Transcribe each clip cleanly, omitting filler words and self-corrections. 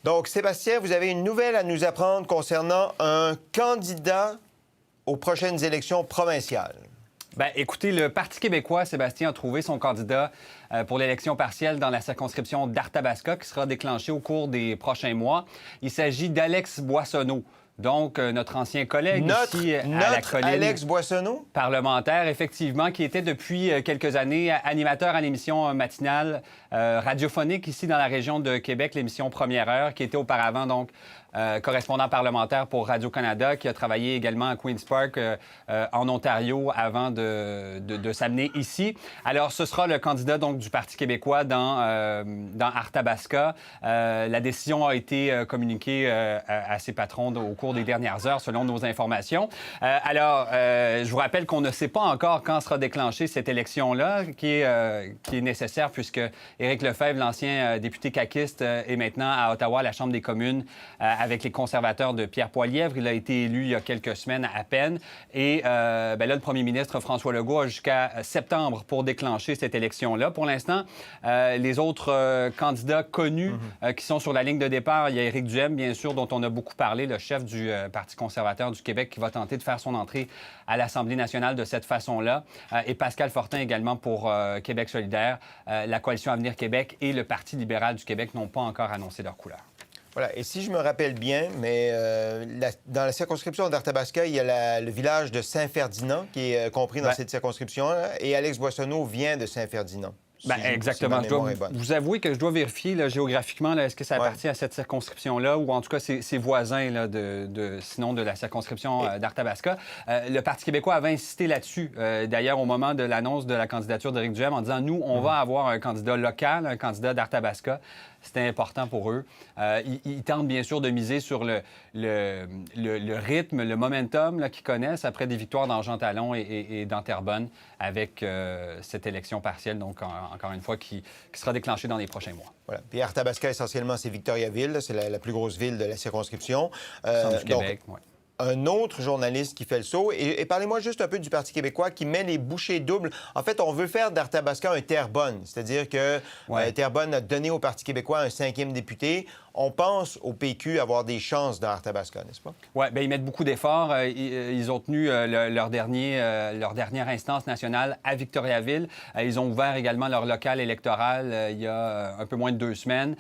Donc, Sébastien, vous avez une nouvelle à nous apprendre concernant un candidat aux prochaines élections provinciales. Bien, écoutez, le Parti québécois, Sébastien, a trouvé son candidat pour l'élection partielle dans la circonscription d'Arthabasca qui sera déclenchée au cours des prochains mois. Il s'agit d'Alex Boissonneau. Donc, notre ancien collègue ici à la colline. Alex Boissonneau? Parlementaire, effectivement, qui était depuis quelques années animateur à l'émission matinale radiophonique ici dans la région de Québec, l'émission Première Heure, qui était auparavant donc correspondant parlementaire pour Radio-Canada, qui a travaillé également à Queen's Park en Ontario avant de s'amener ici. Alors, ce sera le candidat donc du Parti québécois dans Arthabasca. La décision a été communiquée à ses patrons au cours des dernières heures, selon nos informations. Je vous rappelle qu'on ne sait pas encore quand sera déclenchée cette élection-là, qui est nécessaire puisque Éric Lefebvre, l'ancien député caquiste, est maintenant à Ottawa, à la Chambre des communes, avec les conservateurs de Pierre Poilievre. Il a été élu il y a quelques semaines à peine. Et là, le premier ministre François Legault a jusqu'à septembre pour déclencher cette élection-là. Pour l'instant, les autres candidats connus qui sont sur la ligne de départ, il y a Éric Duhem, bien sûr, dont on a beaucoup parlé, le chef du Parti conservateur du Québec, qui va tenter de faire son entrée à l'Assemblée nationale de cette façon-là. Et Pascal Fortin également pour Québec solidaire. La Coalition Avenir Québec et le Parti libéral du Québec n'ont pas encore annoncé leur couleur. Voilà. Et si je me rappelle bien, mais dans la circonscription d'Arthabasca, il y a le village de Saint-Ferdinand qui est compris dans cette circonscription, et Alex Boissonneau vient de Saint-Ferdinand. Exactement. Je dois vous avouer que je dois vérifier là, géographiquement, est-ce que ça appartient à cette circonscription-là ou en tout cas ses voisins, là, sinon de la circonscription d'Arthabasca. Le Parti québécois avait insisté là-dessus, d'ailleurs, au moment de l'annonce de la candidature d'Éric Duhem, en disant, nous, on va avoir un candidat local, un candidat d'Arthabasca. C'était important pour eux. Ils tentent bien sûr de miser sur le rythme, le momentum qu'ils connaissent après des victoires dans Jean Talon et dans Terrebonne avec cette élection partielle, donc encore une fois, qui sera déclenchée dans les prochains mois. Voilà. Puis Arthabasca, essentiellement, c'est Victoriaville. C'est la plus grosse ville de la circonscription. Centre du Québec, oui. Un autre journaliste qui fait le saut. Et parlez-moi juste un peu du Parti québécois qui met les bouchées doubles. En fait, on veut faire d'Arthabasca un Terrebonne, c'est-à-dire que Terrebonne a donné au Parti québécois un 5e député. On pense au PQ avoir des chances dans Arthabasca, n'est-ce pas? Oui, bien, ils mettent beaucoup d'efforts. Ils ont tenu leur dernière instance nationale à Victoriaville. Ils ont ouvert également leur local électoral il y a un peu moins de 2 semaines.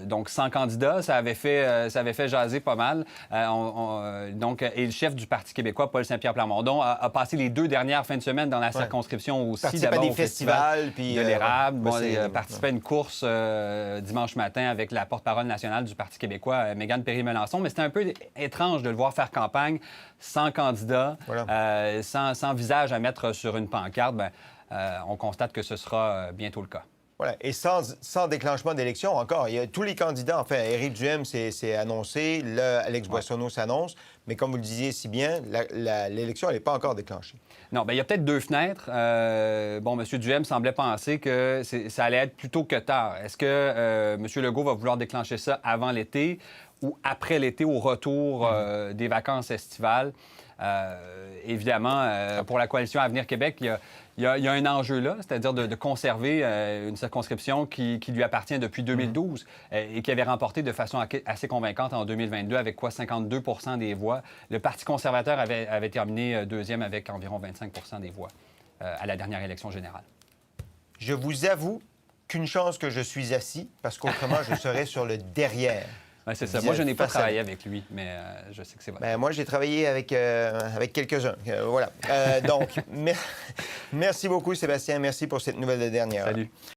Donc, 100 candidats, ça avait fait jaser pas mal. Et le chef du Parti québécois, Paul Saint-Pierre Plamondon, a passé les 2 dernières fins de semaine dans la circonscription aussi. Participe à des festivals, puis de l'érable. Il participait à une course dimanche matin avec la porte-parole nationale du Parti québécois, Mégane Perry-Melançon. Mais c'était un peu étrange de le voir faire campagne sans candidat, sans visage à mettre sur une pancarte. On constate que ce sera bientôt le cas. Voilà. Et sans déclenchement d'élection, encore, il y a tous les candidats. Enfin, Éric Duhem s'est annoncé, là, Alex Boissonneau s'annonce, mais comme vous le disiez si bien, l'élection, elle n'est pas encore déclenchée. Non, bien, il y a peut-être 2 fenêtres. M. Duhem semblait penser que ça allait être plus tôt que tard. Est-ce que M. Legault va vouloir déclencher ça avant l'été ou après l'été, au retour des vacances estivales? Évidemment, pour la Coalition Avenir Québec, il y a un enjeu là, c'est-à-dire de conserver une circonscription qui lui appartient depuis 2012 et qui avait remporté de façon assez convaincante en 2022 avec 52 % des voix. Le Parti conservateur avait terminé 2e avec environ 25 % des voix à la dernière élection générale. Je vous avoue qu'une chance que je suis assis, parce qu'autrement, je serais sur le derrière. Ouais, c'est ça. Moi, je n'ai pas travaillé avec lui, mais je sais que c'est vrai. Moi, j'ai travaillé avec quelques-uns. Voilà. Donc, merci beaucoup, Sébastien. Merci pour cette nouvelle de dernière. Salut.